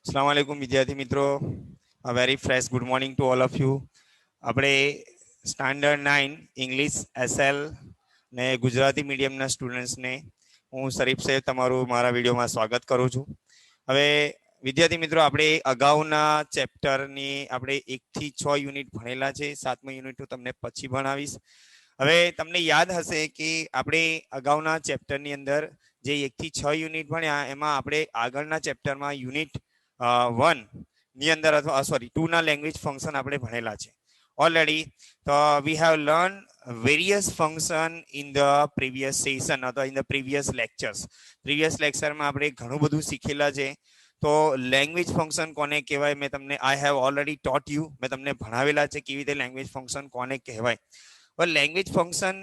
अस्सलाम वालेकुम विद्यार्थी मित्रों, a very fresh good morning to all of you. આપણે સ્ટાન્ડર્ડ 9 ઇંગ્લિશ એસએલ ને ગુજરાતી મીડિયમના સ્ટુડન્ટ્સને હું શરીફ સાહેબ તમારું મારા વિડીયોમાં સ્વાગત કરું છું. હવે વિદ્યાર્થી મિત્રો, આપણે અગાઉના ચેપ્ટરની આપણે 1 થી 6 યુનિટ ભણેલા છે. 7મા યુનિટ હું તમને પછી ભણાવીશ. હવે તમને યાદ હશે કે આપણે અગાઉના ચેપ્ટરની અંદર જે 1 થી 6 યુનિટ ભણ્યા એમાં આપણે આગળના ચેપ્ટરમાં યુનિટ 1 ની અંદર અથવા સોરી 2 ના લેંગ્વેજ ફંક્શન આપણે ભણેલા છે ઓલરેડી. તો we have learn various function in the previous session અથવા in the previous lectures. Previous લેક્ચરમાં આપણે ઘણું બધું શીખેલા છે. તો લેંગ્વેજ ફંક્શન કોને કહેવાય મેં તમને I have already taught you, મેં તમને ભણાવેલા છે કેવી રીતે લેંગ્વેજ ફંક્શન કોને કહેવાય. હવે લેંગ્વેજ ફંક્શન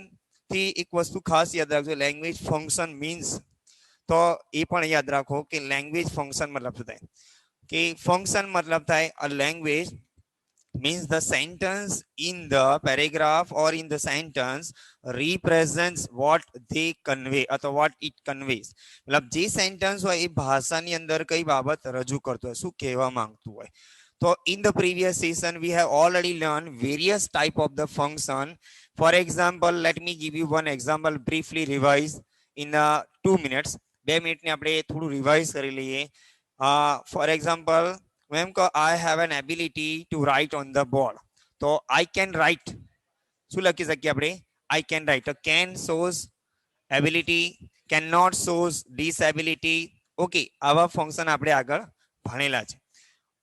થી એક વસ્તુ ખાસ યાદ રાખજો, લેંગ્વેજ ફંક્શન મીન્સ તો એ પણ યાદ રાખો કે લેંગ્વેજ ફંક્શન મતલબ શું થાય કે ફંક્શન મતલબ થાય a language means the sentence in the paragraph or in the sentence represents what they convey અથવા what it conveys. મતલબ જે સેન્ટેન્સ હોય એ ભાષાની અંદર કઈ બાબત રજૂ કરતો હોય, શું કહેવા માંગતું હોય. તો in the previous session we have already learned various type of the function. For example, let me give you one example, briefly revise in 2 minutes. 2 મિનિટને આપણે થોડું રિવાઇઝ કરી લઈએ. For example, મેમ કહો I have an ability to write on the board. તો I can write શું લખી શકીએ આપણે? I can write. તો can shows ability, cannot shows disability. Okay, આવા ફંક્શન આપણે આગળ ભણેલા છે.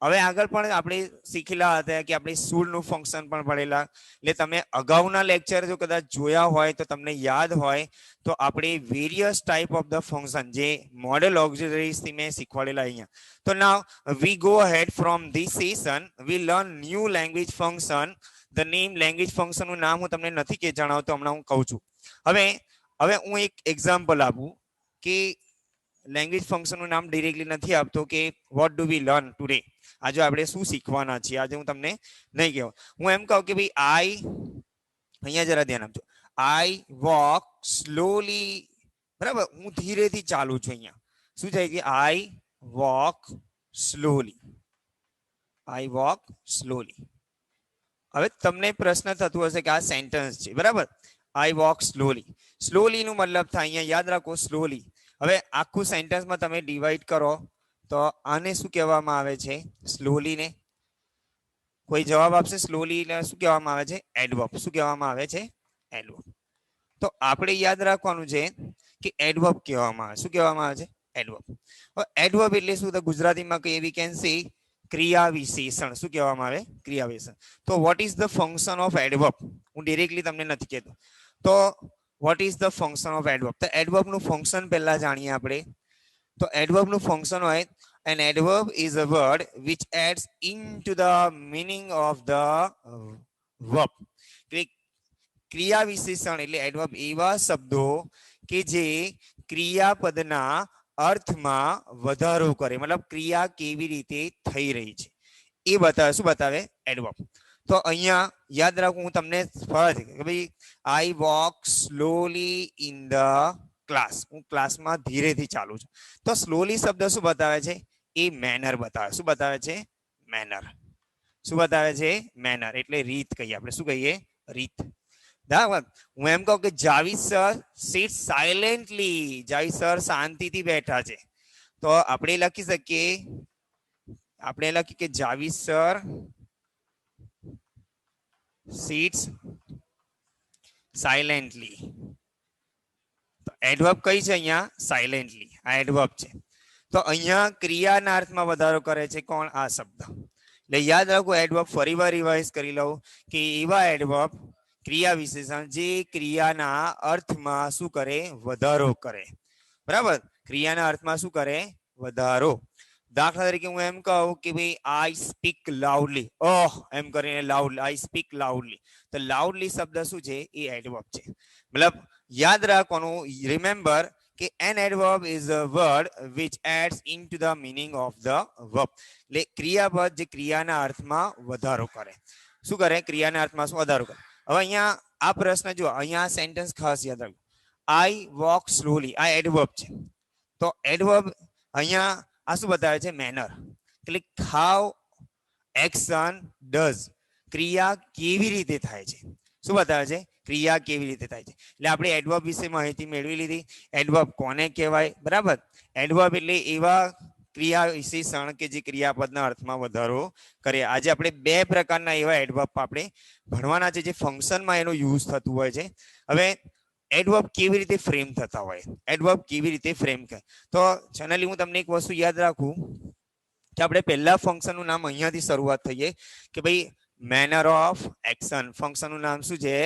હવે આગળ પણ આપણે શીખેલા હતા કે આપણે should નું ફંક્શન પણ ભણેલા. એટલે તમે અગાઉના લેક્ચર જો કદાચ જોયા હોય તો તમને યાદ હોય તો આપણે various type of the function જે મોડેલ ઓક્સિલરીઝ થી મેં શીખવાડેલા અહીંયા. તો now we go ahead from this session, we learn new language function. The name language function નું નામ હું તમને નથી કે જણાવતો, હમણાં હું કહું છું. હવે હું એક એક્ઝામ્પલ આપું કે લેંગ્વેજ ફંક્શન નું નામ ડિરેક્ટલી નથી આપતો કે what do we learn today, આજે આપણે શું શીખવાના છીએ આજે હું તમને નહીં કહેવું. હું એમ કહું કે ભાઈ આઈ, અહીંયા જરા ધ્યાન આપજો, આઈ વોક સ્લોલી. બરાબર, હું ધીરેથી ચાલુ છું. અહીંયા શું થાય કે I walk slowly, I walk slowly. હવે તમને પ્રશ્ન થતું હશે કે આ સેન્ટેન્સ છે, બરાબર, આઈ વોક સ્લોલી. સ્લોલી નું મતલબ થાય અહીંયા યાદ રાખો સ્લોલી. હવે આખું સેન્ટેન્સમાં તમે ડિવાઈડ કરો તો આને શું કહેવામાં આવે છે? સ્લોલી ને કોઈ જવાબ આપશે? સ્લોલી ને શું કહેવામાં આવે છે? એડવર્બ. શું કહેવામાં આવે છે? એડવર્બ. તો આપણે યાદ રાખવાનું છે કે એડવર્બ કહેવામાં આવે. શું કહેવામાં આવે છે? એડવર્બ. હવે એડવર્બ એટલે શું? તો ગુજરાતીમાં કહીએ વી કેન સે ક્રિયા વિશેષણ. શું કહેવામાં આવે? ક્રિયા વિશેષણ. તો what is the function of adverb? હું ડિરેક્ટલી તમને નથી કહેતો. તો what is the function of adverb? તો એડવર્બ નું ફંક્શન પહેલા જાણીએ આપણે. તો એડવર્બ નું ફંક્શન હોય, an adverb is a word which adds into the meaning of the verb. ક્રિયા વિશેષણ એટલે એડવર્બ એવા શબ્દો કે જે ક્રિયાપદના અર્થમાં વધારો કરે, મતલબ ક્રિયા કેવી રીતે થઈ રહી છે એ બતાવે. શું બતાવે? એડવર્બ. તો અહીંયા યાદ રાખું હું તમને ફરજ કે ભાઈ I walk slowly in the class, હું ક્લાસમાં ધીરેથી ચાલુ છું. તો સ્લોલી શબ્દ શું બતાવે છે? એ મેનર બતાવે. શું બતાવે છે? મેનર. શું બતાવે છે? મેનર એટલે રીત કહીએ આપણે. શું કહીએ? રીત. બરાબર. હું એમ કહું કે Javid sir seat silently, Javid sir શાંતિથી બેઠા છે. તો આપણે લખી શકીએ, આપણે લખીએ કે જાવીદ સર સીટ્સ સાયલેન્ટલી. તો એડવર્બ કઈ છે અહીંયા? સાયલેન્ટલી. આ એડવર્બ છે. તો અહીંયા ક્રિયાના અર્થમાં વધારો કરે છે કોણ? આ શબ્દ. એટલે યાદ રાખો એડવર્બ ફરીવાર રિવાઇઝ કરી લઉં કે એવા એડવર્બ ક્રિયા વિશેષણ જે ક્રિયાના અર્થમાં શું કરે? વધારો કરે. બરાબર, ક્રિયાના અર્થમાં શું કરે? વધારો. દાખલા તરીકે હું એમ કહું કે ભાઈ આઈ સ્પીક લાઉડલી, ઓહ એમ કરીને લાઉડલી, આઈ સ્પીક લાઉડલી. તો લાઉડલી શબ્દ શું છે? એ એડવર્બ છે. મતલબ યાદ રાખવાનું, રિમેમ્બર કે an adverb is a word which adds into the meaning of the verb. એટલે ક્રિયાપદ જે ક્રિયાના અર્થમાં વધારો કરે. શું કરે? ક્રિયાના અર્થમાં શું વધારો કરે. હવે અહીંયા આ પ્રશ્ન જો, અહીંયા સેન્ટેન્સ ખાસ યાદ રાખો, આઈ વોક સ્લોલી, આ એડવર્બ છે. તો એડવર્બ અહીંયા આ શું બતાવે છે? મેનર. એટલે હાઉ એક્શન ડઝ, ક્રિયા કેવી રીતે થાય છે. શું બતાવે છે? ક્રિયા કેવી રીતે થાય છે. એટલે આપણે એડવર્બ વિશે માહિતી મેળવી લીધી. એડવર્બ કોને કહેવાય? બરાબર. એડવર્બ એટલે એવા ક્રિયા વિશેષણ કે જે ક્રિયાપદના અર્થમાં વધારો કરે. આજે આપણે બે પ્રકારના એવા એડવર્બ આપણે ભણવાના છે જે ફંક્શનમાં એનો યુઝ થતું હોય છે. હવે એડવર્બ કેવી રીતે ફ્રેમ થતા હોય, એડવર્બ કેવી રીતે ફ્રેમ થાય, તો જનરલી હું તમને એક વસ્તુ યાદ રાખું કે આપણે પહેલા ફંક્શનનું નામ અહીંયાથી શરૂઆત થઈએ કે ભાઈ મેનર ઓફ એક્શન. ફંક્શનનું નામ શું છે?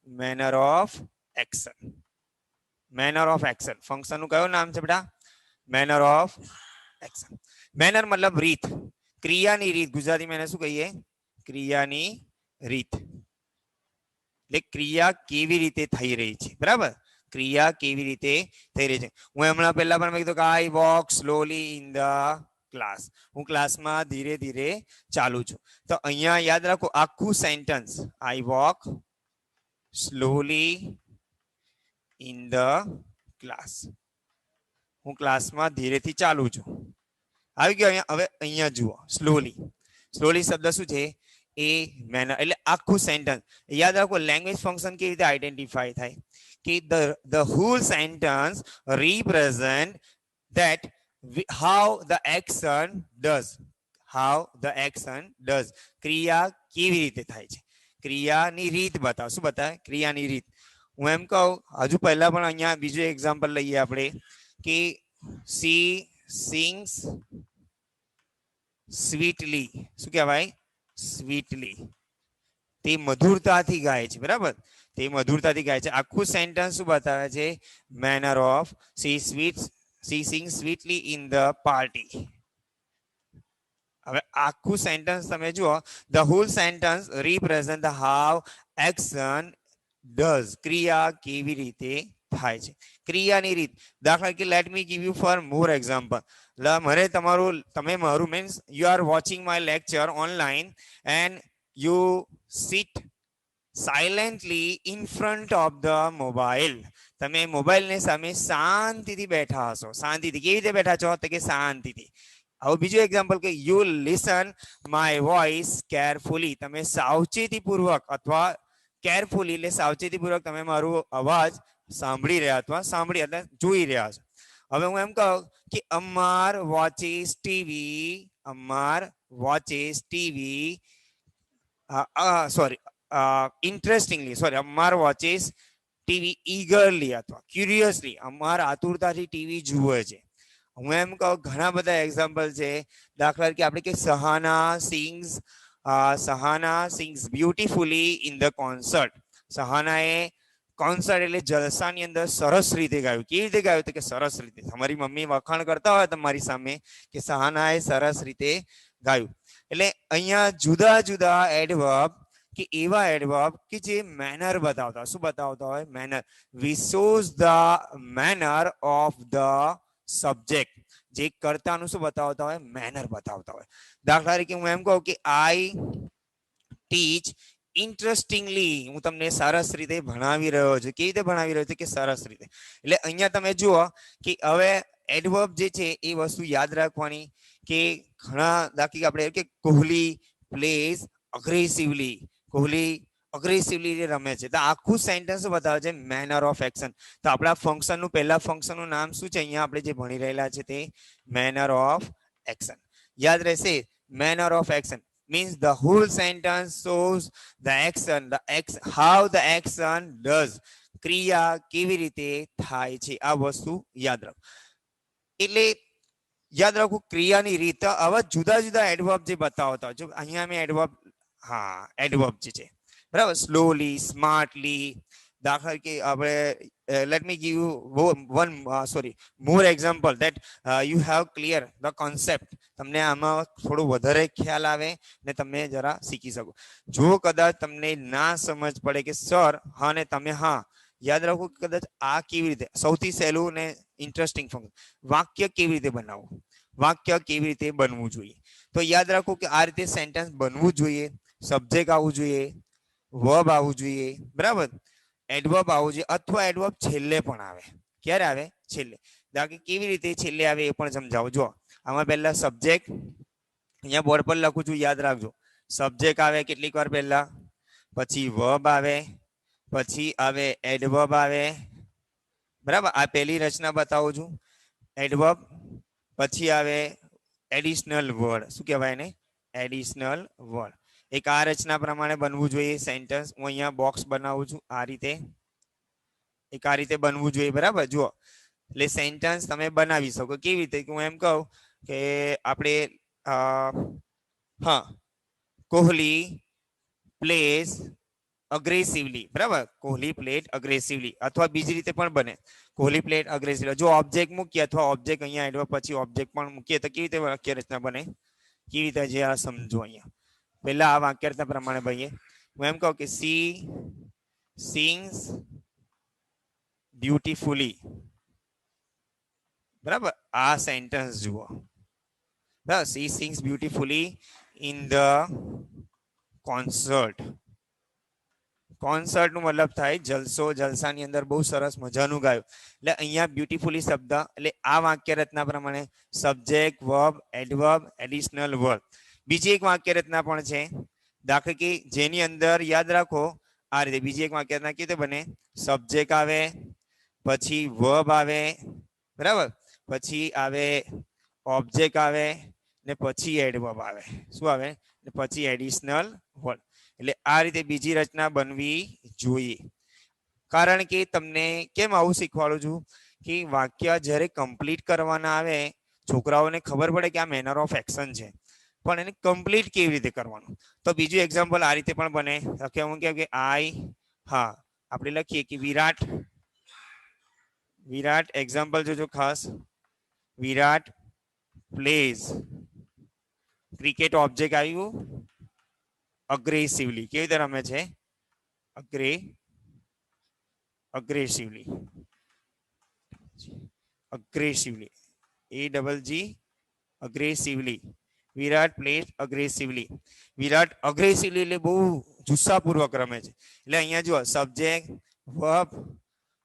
Manner of action. Manner of action ફંક્શનનું કયું નામ છે બેટા? Manner of action. મેનર મતલબ રીત, ક્રિયાની રીત. ગુજરાતીમાં એને શું કહીએ? ક્રિયાની રીત. એટલે ક્રિયા કેવી રીતે થઈ રહી છે. બરાબર, ક્રિયા કેવી રીતે થઈ રહી છે. હું હમણાં પહેલા પણ મેં કીધું કે I walk slowly in the class. હું ક્લાસમાં ધીરે ધીરે ચાલુ છું. તો અહીંયા યાદ રાખો આખું sentence, I walk slowly in the class. હું ક્લાસમાં ધીરેથી ચાલુ છું. આવી ગયો અહીંયા. હવે અહીંયા જુઓ સ્લોલી. સ્લોલી શબ્દ શું છે? એ મેનર. એટલે આખું સેન્ટેન્સ યાદ રાખો. લેંગ્વેજ ફંક્શન કેવી રીતે આઈડેન્ટિફાઈ થાય કે the whole sentence represent that how the action does. how the action does. ક્રિયા કેવી રીતે થાય છે, ક્રિયાની રીત બતાવો. શું બતાવે? ક્રિયાની રીત. હું એમ કહું હજુ પહેલા પણ અહીંયા બીજું એક્ઝામ્પલ લઈએ આપણે કે she sings sweetly. શું કહેવાય? સ્વીટલી. તે મધુરતાથી ગાય છે. બરાબર, તે મધુરતાથી ગાય છે. આખું સેન્ટેન્સ શું બતાવે છે? Manner of she sings sweetly in the party. હવે આખું સેન્ટેન્સ તમે જુઓ. the whole sentence represent the how action does. ક્રિયા કેવી રીતે થાય છે, ક્રિયાની રીત. દાખલા કે let me give you for more example. મને તમારું, તમે મારું means you are watching my lecture online and you sit silently in front of the mobile. તમે મોબાઈલની સામે શાંતિથી બેઠા હશો. શાંતિથી કેવી રીતે બેઠા છો? તો કે શાંતિથી. હવે બીજું એક્ઝામ્પલ કે you listen my voice carefully. તમે સાવચેતીપૂર્વક અથવા કેરફુલી એટલે સાવચેતીપૂર્વક તમે મારો અવાજ સાંભળી રહ્યા અથવા સાંભળી એટલે જોઈ રહ્યા છો. હવે હું એમ કહું કે Amar watches TV. Amar watches TV sorry interestingly. Sorry, Amar watches TV eagerly અથવા ક્યુરિયસલી. અમર આતુરતાથી ટીવી જુએ છે. હું એમ કહું ઘણા બધા એક્ઝામ્પલ છે. દાખલા કે આપણે કે Sahana sings beautifully in the concert. સહાનાએ કોન્સર્ટ એટલે જલસાની અંદર સરસ રીતે ગાયું. કેવી રીતે ગાયું? તો કે સરસ રીતે. તમારી મમ્મી વખાણ કરતા હોય તમારી સામે કે સહાનાએ સરસ રીતે ગાયું. એટલે અહીંયા જુદા જુદા એડવર્બ કે એવા એડવર્બ કે જે મેનર બતાવતા. શું બતાવતા હોય? Manner. We shows the manner of the subject. જે કર્તાનું શું બતાવતા હોય? મેનર બતાવતા હોય. દાખલા તરીકે હું એમ કહું કે આઈ ટીચ ઇન્ટરેસ્ટિંગલી. હું તમને સરસ રીતે ભણાવી રહ્યો છું. કેવી રીતે ભણાવી રહ્યો છું? કે સરસ રીતે. એટલે અહીંયા તમે જુઓ કે હવે એડવર્બ જે છે એ વસ્તુ યાદ રાખવાની કે ઘણા દાખલા આપણે કે કોહલી પ્લેઝ અગ્રેસિવલી. કોહલી અગ્રેસિવલી રમે છે. તો આખું સેન્ટેન્સ બતાવે છે મેનર ઓફ એક્શન. તો આપણા ફંક્શનનું પહેલા ફંક્શનનું નામ શું છે? અહીંયા આપણે જે ભણી રહેલા છે તે મેનર ઓફ એક્શન. યાદ રહેશે. Manner of action means the whole sentence shows the action, how the action does. ક્રિયા કેવી રીતે થાય છે આ વસ્તુ યાદ રાખો. એટલે યાદ રાખો ક્રિયાની રીત. આવા જુદા જુદા એડવર્બ જે બતાવતા જો અહીંયા મેં એડવર્બ, હા એડવર્બ જે છે બરાબર, સ્લોલી, સ્માર્ટલી. દાખલા કે આપણે let me give you one more example that you have clear the concept. તમને આમાં થોડું વધારે ખ્યાલ આવે ને તમે જરા શીખી શકો. જો કદાચ તમને ના સમજ પડે કે સર હા ને તમે હા, યાદ રાખો કે કદાચ આ કેવી રીતે સૌથી સહેલું ને ઇન્ટરેસ્ટિંગ ફંક્શન. વાક્ય કેવી રીતે બનાવવું, વાક્ય કેવી રીતે બનવું જોઈએ. તો યાદ રાખો કે આ રીતે સેન્ટેન્સ બનવું જોઈએ. સબ્જેક્ટ આવવું જોઈએ, વર્બ આવવું જોઈએ, બરાબર, એડવર્બ આવવું જોઈએ અથવા એડવર્બ છેલ્લે પણ આવે. ક્યારે આવે? છેલ્લે. દાખલા કેવી રીતે છેલ્લે આવે એ પણ સમજાવો. જો આમાં પહેલા સબ્જેક્ટ, અહીંયા બોર્ડ પર લખું છું, યાદ રાખજો. સબ્જેક્ટ આવે કેટલીક વાર પહેલા, પછી વર્બ આવે, પછી આવે એડવર્બ આવે. બરાબર, આ પહેલી રચના બતાવું છું, એડવર્બ. પછી આવે એડિશનલ વર્ડ. શું કહેવાય એને? Additional word. એક આ રચના પ્રમાણે બનવું જોઈએ સેન્ટેન્સ. હું અહીંયા બોક્સ બનાવું છું આ રીતે. એક આ રીતે બનવું જોઈએ. બરાબર, જુઓ. એટલે સેન્ટેન્સ તમે બનાવી શકો. કેવી રીતે? હું એમ કહું કે આપણે હા, કોહલી પ્લેસ અગ્રેસિવલી. બરાબર, કોહલી પ્લેટ અગ્રેસિવલી. અથવા બીજી રીતે પણ બને, કોહલી પ્લેટ અગ્રેસિવલી. જો ઓબ્જેક્ટ મૂકીએ અથવા ઓબ્જેક્ટ અહીંયા એડવર્બ પછી ઓબ્જેક્ટ પણ મૂકીએ તો કેવી રીતે વાક્ય રચના બને? કેવી રીતે જે આ સમજો અહીંયા. પહેલા આ વાક્ય રચના પ્રમાણે બનીએ. હું એમ કહું કે સી સિંગ્સ બ્યુટીફુલી. બરાબર, આ સેન્ટેન્સ જુઓ. બરાબર, C sings beautifully in the concert. Concert નું મતલબ થાય જલસો, જલસાની અંદર બહુ સરસ મજાનું ગાયું. એટલે અહીંયા બ્યુટીફુલી શબ્દ, એટલે આ વાક્ય રચના પ્રમાણે subject, verb, adverb, additional verb. બીજી એક વાક્ય રચના પણ છે, દાખલા કે જેની અંદર યાદ રાખો આ રીતે. બીજી એક વાક્ય રચના કેવી રીતે બને? સબ્જેક્ટ આવે, પછી વર્બ આવે, બરાબર, પછી આવે ઓબ્જેક્ટ આવે, ને પછી એડવર્બ આવે. શું આવે? પછી એડિશનલ વર્ડ. એટલે આ રીતે બીજી રચના બનવી જોઈએ. કારણ કે તમને કેમ આવું શીખવાડું છું કે વાક્ય જ્યારે કમ્પ્લીટ કરવાના આવે, છોકરાઓને ખબર પડે કે આ મેનર ઓફ એક્શન છે, પણ એને કમ્પ્લીટ કેવી રીતે કરવાનું. તો બીજું એક્ઝામ્પલ આ રીતે પણ બને. હું કેમ કે આઈ, હા, આપણે લખીએ કે વિરાટ. વિરાટ એક્ઝામ્પલ જોજો ખાસ. વિરાટ પ્લેઝ ક્રિકેટ. ઓબ્જેક્ટ આવ્યું અગ્રેસિવલી. કેવી રીતે રમે છે? અગ્રેસિવલી. અગ્રેસિવલી, AGG અગ્રેસિવલી. વિરાટ પ્લેસ અગ્રેસિવલી. વિરાટ અગ્રેસિવલી એટલે બહુ જુસ્સાપૂર્વક રમે છે. એટલે અહીંયા જુઓ, સબ્જેક્ટ, વર્બ,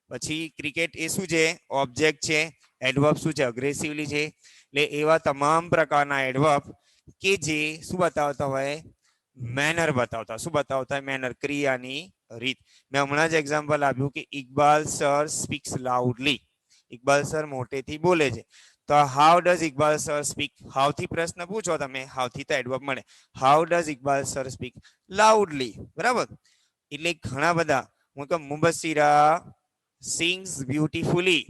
પછી ક્રિકેટ એ શું છે? ઓબ્જેક્ટ છે. એડવર્બ શું છે? અગ્રેસિવલી છે. એટલે એવા તમામ પ્રકારના એડવર્બ કે જે શું બતાવતા હોય? મેનર બતાવતા. શું બતાવતા? મેનર, ક્રિયાની રીત. મેં હમણાં જ એક્ઝામ્પલ આપ્યું કે Iqbal sir speaks loudly. Iqbal sir મોટેથી બોલે છે. તો how does Iqbal sir speak? How થી પ્રશ્ન પૂછો તમે, હાઉ થી તો એડવર્બ મળે. How does Iqbal sir speak loudly. બરાબર, એટલે ઘણા બધા. હું કહું મુબસ્સીરા સિંગ્સ બ્યુટીફુલી.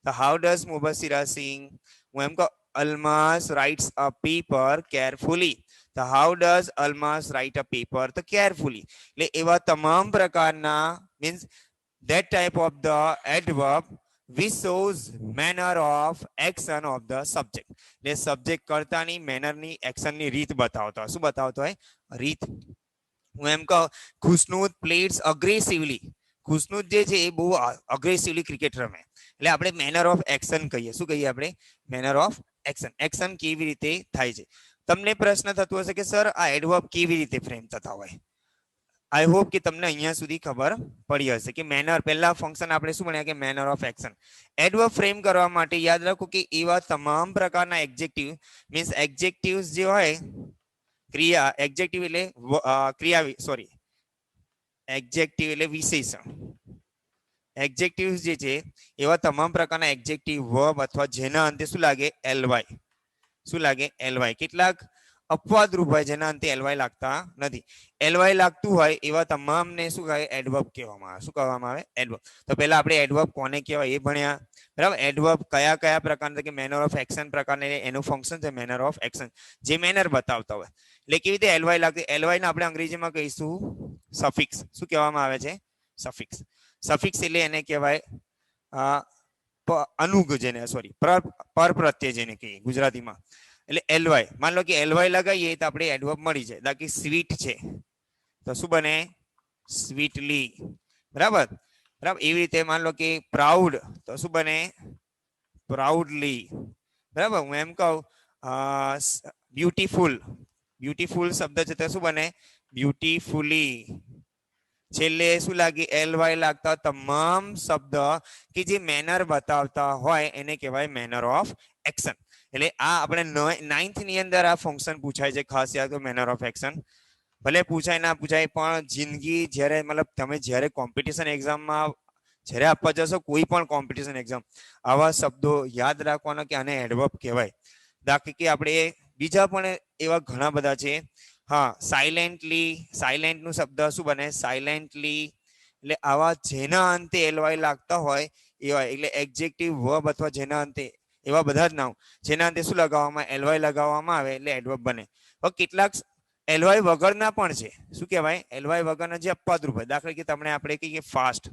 તો હાઉ ડઝ મુબસ્સીરા સિંગ? હું એમ કહું Almas writes a paper carefully. તો how does Almas write a paper? તો કેરફુલી. એટલે એવા તમામ પ્રકારના means that type of the adverb which shows manner of action of the subject. એટલે સબ્જેક્ટ કરતાની મેનરની એક્શનની રીત બતાવતો હોય. શું બતાવતો હોય? રીત. હું એમ કહું ખુશનુદ પ્લેયર્સ અગ્રેસિવલી. ખુશનુદ જે છે એ બહુ અગ્રેસિવલી ક્રિકેટ રમે. એટલે આપણે મેનર ઓફ એક્શન કહીએ. શું કહીએ આપણે? Manner of action. એક્શન કેવી રીતે થાય છે. તમને પ્રશ્ન થતો હશે કે સર આ એડવર્બ કેવી રીતે ફ્રેમ થતા હોય. આઈ હોપ કે તમને અહીંયા સુધી ખબર પડી હશે કે મેનર. પહેલા ફંક્શન આપણે શું ભણ્યા કે manner of action. Adverb frame કરવા માટે યાદ રાખો કે એવા તમામ પ્રકારના એડજેક્ટિવ મીન્સ એડજેક્ટિવ્સ જે હોય, ક્રિયા, એડજેક્ટિવ એટલે ક્રિયા, સોરી, એડજેક્ટિવ એટલે વિશેષણ. એડજેક્ટિવ્સ જે છે એવા તમામ પ્રકારના એડજેક્ટિવ, વર્બ અથવા જેના અંતે શું લાગે? એલવાય. શું લાગે? એલવાય. કેટલાક અપવાદરૂપ હોય જેના અંતે એલવાય લાગતા નથી. એલવાય લાગતું હોય એવા તમામને શું કહે? એડવર્બ કહેવામાં આવે. શું કહેવામાં આવે? એડવર્બ. તો પહેલા આપણે એડવર્બ કોને કહેવાય એ ભણ્યા. બરાબર, એડવર્બ કયા કયા પ્રકારના કે મેનર ઓફ એક્શન પ્રકારને એનું ફંક્શન છે મેનર ઓફ એક્શન, જે મેનર બતાવતા હોય. એટલે કેવી રીતે એલવાય લાગતી? એલવાય ને આપણે અંગ્રેજીમાં કહીશું સફિક્સ. શું કહેવામાં આવે છે? સફિક્સ. સફિક્સ એટલે એને કહેવાય અનુગ, જેને સોરી પર પ્રત્યય જેને કહીએ ગુજરાતીમાં. એટલે એલવાય. માન લો કે એલવાય લગાવીએ તો આપણે એડવર્બ મળી જાય. બાકી સ્વીટ છે તો શું બને? સ્વીટલી. બરાબર. બરાબર, એવી રીતે માન લો કે પ્રાઉડ તો શું બને? પ્રાઉડલી. બરાબર, હું એમ કહું બ્યુટીફુલ. બ્યુટીફુલ શબ્દ છે તો શું બને? બ્યુટીફુલી. છેલ્લે શું લાગે? એલવાય લાગતા તમામ શબ્દ કે જે મેનર બતાવતા હોય એને કહેવાય મેનર ઓફ એક્શન. એટલે આ આપણે 9th ની અંદર આ ફંક્શન પૂછાય છે ખાસ યાદ કરો મેનર ઓફ એક્શન ભલે પૂછાય ના પૂછાય પણ જિંદગી જ્યારે મતલબ તમે જ્યારે કોમ્પિટિશન એક્ઝામમાં જ્યારે આપવા જશો કોઈ પણ કોમ્પિટિશન એક્ઝામ આવા શબ્દો યાદ રાખવાના કે આને એડવર્બ કહેવાય દાખલા કે આપણે બીજા પણ એવા ઘણા બધા છે હા સાયલેન્ટલી સાયલેન્ટ નું શબ્દ શું બને સાયલેન્ટલી એટલે આવા જેના અંતે એલવાય લાગતા હોય એવા એટલે એડજેક્ટિવ વર્બ અથવા જેના અંતે એવા બધા જ નામ જેના અંતે શું લગાવવામાં એલવાય લગાવવામાં આવે એટલે એડવર્બ બને કેટલાક એલવાય વગરના પણ છે શું કહેવાય એલવાય વગરના જે અપવાદરૂપ હોય દાખલા કે તમને આપણે કહીએ ફાસ્ટ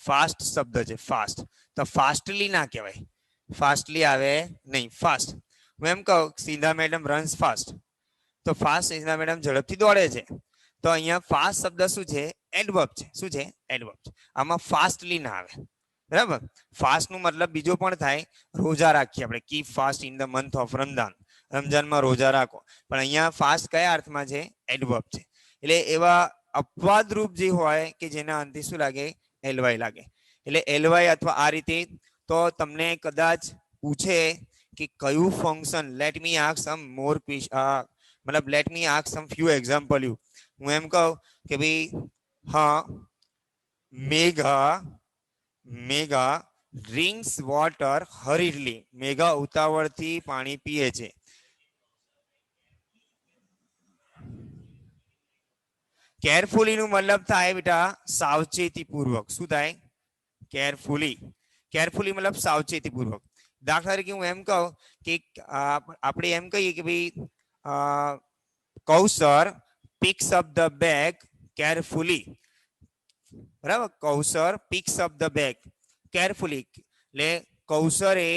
ફાસ્ટ શબ્દ છે ફાસ્ટ તો ફાસ્ટલી ના કહેવાય ફાસ્ટલી આવે નહીં ફાસ્ટ હું એમ કહું સીધા મેડમ રન્સ ફાસ્ટ તો ફાસ્ટ સીધા મેડમ ઝડપથી દોડે છે તો અહીંયા ફાસ્ટ શબ્દ શું છે એડવર્બ છે શું છે એડવર્બ છે આમાં ફાસ્ટલી ના આવે બરાબર ફાસ્ટ નું મતલબ બીજો પણ થાય રોજા રાખીએ આપણે keep fast in the month of Ramzan રમઝાનમાં રોજા રાખો પણ અહીંયા ફાસ્ટ કયા અર્થમાં છે એડવર્બ છે એટલે એવા અપવાદ રૂપ જે હોય કે જેના અંતે શું લાગે એલવાય લાગે એટલે એલવાય અથવા આ રીતે તો તમને કદાચ પૂછે કે કયું function let me ask some more મતલબ let me ask some few example you હું એમ કહું કે ભાઈ હા મેઘા મેઘા ડ્રિંક્સ વોટર હરીડલી મેઘા ઉતાવળથી પાણી પીએ છે કેરફુલી નું મતલબ થાય બેટા સાવચેતી પૂર્વક શું થાય કેરફુલી કેરફુલી મતલબ સાવચેતી પૂર્વક દાખલા તરીકે હું એમ કહું કે આપણે એમ કહીએ કે ભાઈ Kausar picks up the bag carefully બરાબર Kausar picks up the bag carefully એટલે કૌશરે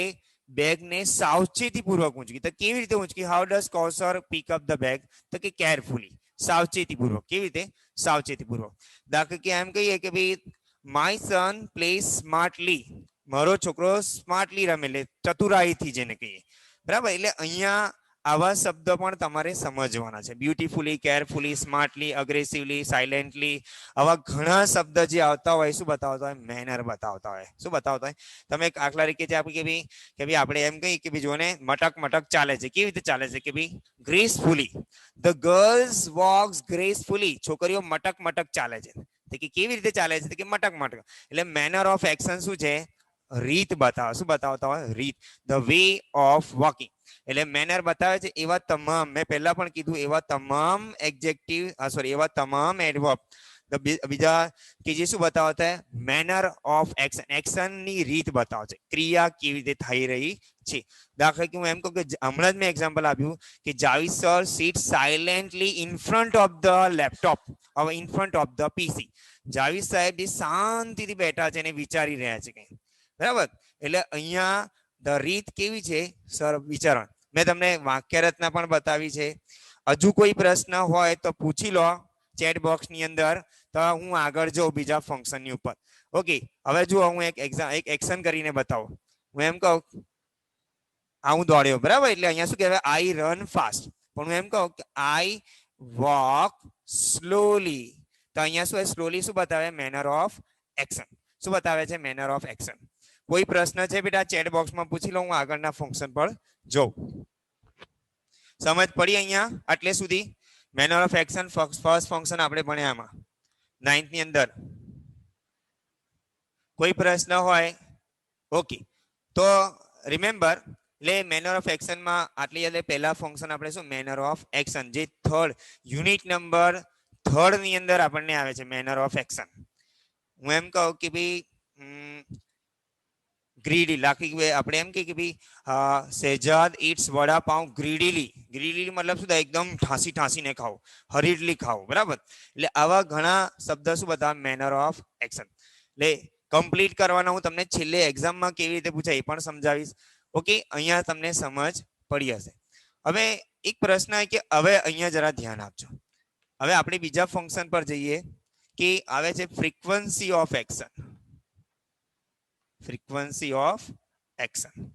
બેગ ને સાવચેતી પૂર્વક ઊંચકી તો કેવી રીતે ઊંચકી how does Kausar pick up the bag તો કે કેરફુલી સાવચેતી પૂર્વક કેવી રીતે સાવચેતી પૂર્વક દાખલા કે એમ કહીએ કે ભાઈ માય સન પ્લે સ્માર્ટલી મારો છોકરો સ્માર્ટલી રમે એટલે ચતુરાઈથી જેને કહીએ બરાબર એટલે અહીંયા આવા શબ્દ પણ તમારે સમજવાના છે બ્યુટીફુલી કેરફુલી સ્માર્ટલી અગ્રેસિવલી સાયલેન્ટલી આવા ઘણા શબ્દ જે આવતા હોય શું બતાવતા હોય મેનર બતાવતા હોય શું બતાવતા હોય તમે આખલા તરીકે જે આપી કે ભાઈ આપણે એમ કહીએ કે ભાઈ જોને મટક મટક ચાલે છે કેવી રીતે ચાલે છે કે ભાઈ gracefully the girls walks gracefully છોકરીઓ મટક મટક ચાલે છે કે કેવી રીતે ચાલે છે કે મટક મટક એટલે મેનર ઓફ એક્શન શું છે રીત બતાવે શું બતાવતા હોય રીત ધ વે ઓફ વોકિંગ એટલે મેનર બતાવે છે એવા તમામ મેં પહેલા પણ કીધું એવા તમામ એડજેક્ટિવ સોરી એવા તમામ એડવર્બ બીજા કે જે શું બતાવતા મેનર ઓફ એક્શન એક્શન ની રીત બતાવે છે ક્રિયા કેવી રીતે થઈ રહી છે દાખલા કે હું એમ કહું કે હમણાં જ મેં એક્ઝામ્પલ આપ્યું કે Javid sir seat silently in front of the laptop હવે ઇન ફ્રન્ટ ઓફ ધ પીસી જાવીદ સાહેબ જે શાંતિથી બેઠા છે અને વિચારી રહ્યા છે કઈ બરાબર એટલે અહીંયા ધ રીત કેવી છે સર વિચારણ મેં તમને વાક્ય રચના પણ બતાવી છે હજુ કોઈ પ્રશ્ન હોય તો પૂછી લો ચેટ બોક્સ ની અંદર તો હું આગળ જાઉં બીજા ફંક્શન ની ઉપર ઓકે હવે જો હું એક એક્શન કરીને બતાવું હું એમ કહું હું દોડ્યો બરાબર એટલે અહીંયા શું કહેવાય આઈ રન ફાસ્ટ પણ હું એમ કહું કે આઈ વોક સ્લોલી તો અહીંયા શું સ્લોલી શું બતાવે મેનર ઓફ એક્શન શું બતાવે છે મેનર ઓફ એક્શન કોઈ પ્રશ્ન છે બેટા ચેટ બોક્સમાં પૂછી લો હું આગળના ફંક્શન પર જોઉં સમજ પડી અહીંયા આટલે સુધી manner of action first function આપણે ભણ્યા આમાં 9th ની અંદર કોઈ પ્રશ્ન હોય ઓકે તો રિમેમ્બર એટલે મેનર ઓફ એક્શન માં આટલી એટલે પહેલા ફંક્શન આપણે શું મેનર ઓફ એક્શન જે થર્ડ યુનિટ નંબર 3 ની અંદર આપણને આવે છે મેનર ઓફ એક્શન હું એમ કહું કે ભાઈ ગ્રીડી લાખી આપણે એમ કે ભાઈ શહેજાદ ઇટ્સ વડાપાઉં ગ્રીડીલી મતલબ શું થાય એકદમ ઠાંસી ઠાંસીને ખાઓ હરીડલી ખાઓ બરાબર એટલે આવા ઘણા શબ્દ શું બતાવે મેનર ઓફ એક્શન એટલે કમ્પ્લીટ કરવાના હું તમને છેલ્લે એક્ઝામમાં કેવી રીતે પૂછાય એ પણ સમજાવીશ ઓકે અહીંયા તમને સમજ પડી હશે હવે એક પ્રશ્ન કે હવે અહીંયા જરા ધ્યાન આપજો હવે આપણે બીજા ફંક્શન પર જઈએ કે આવે છે frequency of action frequency of action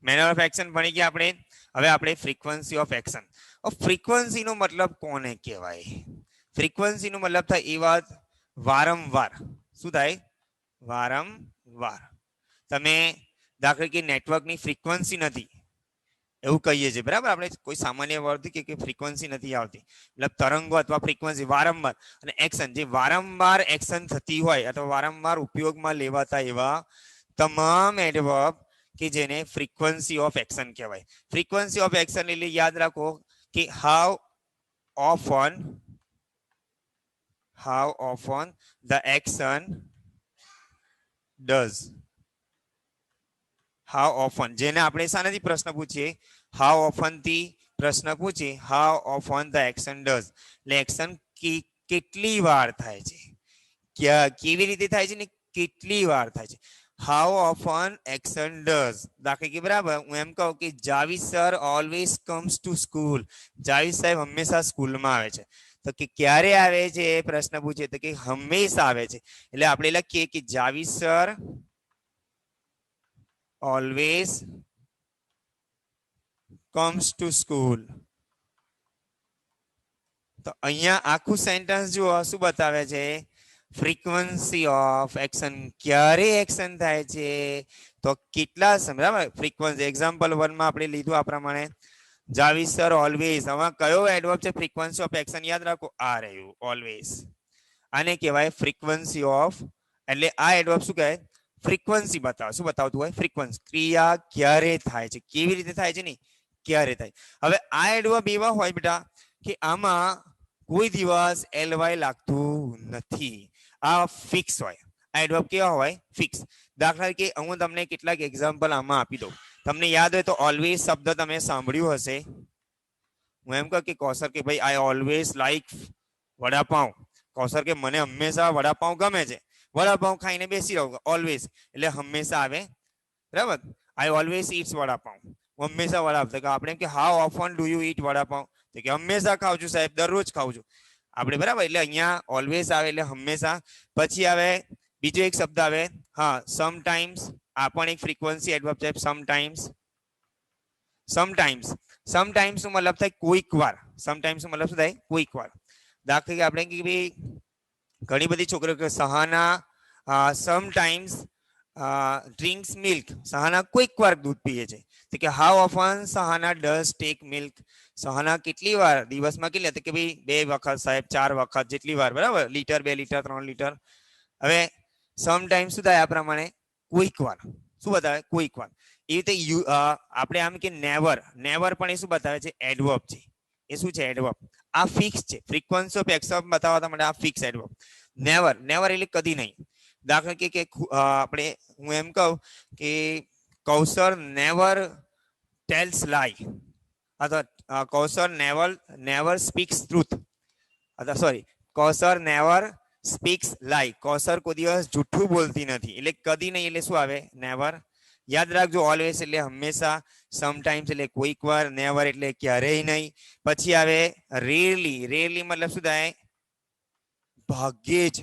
manner of action ભણી ગયા આપણે હવે આપણે ફ્રીક્વન્સી ઓફ એક્શન ફ્રીક્વન્સી નો મતલબ કોને કહેવાય ફ્રીક્વન્સી નો મતલબ થાય એ વાત વારંવાર શું થાય વારંવાર તમે દાખલા તરીકે નેટવર્કની ફ્રીક્વન્સી નથી એવું કહીએ છીએ, બરાબર. આપણે કોઈ સામાન્ય વર્ડ કે ફ્રીક્વન્સી નથી આવતી, મતલબ તરંગો અથવા ફ્રીક્વન્સી વારંવાર. અને એક્શન, જે વારંવાર એક્શન થતી હોય અથવા વારંવાર ઉપયોગમાં લેવાતા એવા તમામ એડવર્બ કે જેને ફ્રીક્વન્સી ઓફ એક્શન કહેવાય. ફ્રીક્વન્સી ઓફ એક્શન એટલે યાદ રાખો કે how often the action does. How often, જેને આપણે શાનાથી પ્રશ્ન પૂછીએ, હાઉ ઓફન થી પ્રશ્ન પૂછીએ, how often the action does, એટલે એક્શન કેટલી વાર થાય છે, કેવી રીતે થાય છે ને કેટલી વાર થાય છે. હાઉ ઓફન એક્શન ડઝ, દાખલા કે બરાબર હું એમ કહું કે Javid sir always comes to school, Javid સાહેબ હંમેશા સ્કૂલમાં આવે છે. તો કે ક્યારે આવે છે એ પ્રશ્ન પૂછે તો કે હંમેશા આવે છે. એટલે આપણે લખીએ કે Javid sir always comes to school. તો અહીંયા આખું સેન્ટેન્સ જુઓ શું બતાવે છે, ફ્રીક્વન્સી ઓફ એક્શન, ક્યારે એક્શન થાય છે તો કેટલા સમય, બરાબર. ફ્રીક્વન્સી એક્ઝામ્પલ 1 માં આપણે લીધું આ પ્રમાણે જાવીદ સર ઓલવેઝ, આમાં કયો એડવર્બ છે ફ્રીક્વન્સી ઓફ એક્શન, યાદ રાખો આ રહ્યું ઓલવેઝ. આને કહેવાય ફ્રીક્વન્સી ઓફ, એટલે આ એડવર્બ શું કહેવાય, ફ્રીક્વન્સી બતાવે. શું બતાવતું હોય, ફ્રીક્વન્સી, ક્રિયા ક્યારે થાય છે, કેવી રીતે થાય છે નહીં ક્યારે થાય. હવે આ એડવર્બ એવા હોય બેટા કે આમાં કોઈ દિવસ એલવાય લાગતું નથી, આ ફિક્સ હોય. આ એડવર્બ કેવા હોય, ફિક્સ. દાખલા તરીકે હું તમને કેટલાક એક્ઝામ્પલ આમાં આપી દઉં. તમને યાદ હોય તો ઓલવેઝ શબ્દ તમે સાંભળ્યું હશે. હું એમ કહું કે કૌશર કે ભાઈ આઈ ઓલવેઝ લાઈક વડાપાઉં, કૌશર કે મને હંમેશા વડાપાઉં ગમે છે, વડાપાઉં ખાઈને બેસી રહું, ઓલવેઝ એટલે હંમેશા આવે, બરાબર. આઈ ઓલવેઝ ઈટ્સ વડાપાઉં, હું હંમેશા વડાપાઉં. તો આપણે કે હાઉ ઓફન ડુ યુ ઈટ વડાપાઉં, તો કે હંમેશા ખાઉં છું સાહેબ, દરરોજ ખાઉં છું આપણે, બરાબર. એટલે અહીંયા ઓલવેઝ આવે એટલે હંમેશા. પછી આવે બીજો એક શબ્દ આવે, હા સમટાઈમ્સ, આ પણ એક ફ્રીક્વન્સી એડવર્બ છે. સમટાઈમ્સ, સમટાઈમ્સ નો મતલબ થાય કોઈક વાર, સમટાઈમ્સ નો મતલબ શું થાય, કોઈક વાર. દાખલા કે આપણે કે ભાઈ ઘણી બધી છોકરીઓ કે Sahana sometimes drinks milk, Sahana કોઈક વાર દૂધ પીએ છે. તો કે how often Sahana does take milk, Sahana કેટલી વાર દિવસમાં કેટલી, તો કે ભાઈ 2 વખત સાહેબ, 4 વખત જેટલી વાર, બરાબર. Litre, 2 litre, 3 litre. હવે સમટાઈમ્સ શું થાય, આ પ્રમાણે કોઈક વાર, શું બતાવે, કોઈક વાર. એ રીતે આપણે આમ કે નેવર, નેવર પણ એ શું બતાવે છે, એડવર્બ છે. એ શું છે, એડવર્બ. આ ફિક્સ છે, ફ્રીક્વન્સી ઓફ એક્શન બતાવવા માટે આ ફિક્સ એડવર્બ. નેવર, નેવર એટલે કદી નહીં. દાખલા કે આપણે હું એમ કહું કે કૌશર નેવર ટેલ્સ લાય, અથવા કૌશર નેવર સ્પીક્સ ટ્રુથ, અથવા સોરી કૌશર નેવર સ્પીક્સ લાય, કૌશર કોઈ દિવસ જૂઠું બોલતી નથી, એટલે કદી નહીં એટલે શું આવે, નેવર. યાદ રાખજો ઓલવેઝ એટલે હંમેશા, સમટાઈમ્સ એટલે કોઈક વાર, નેવર એટલે ક્યારેય નહીં. પછી આવે રેરલી, રેરલી મતલબ શું થાય, ભાગ્યે જ,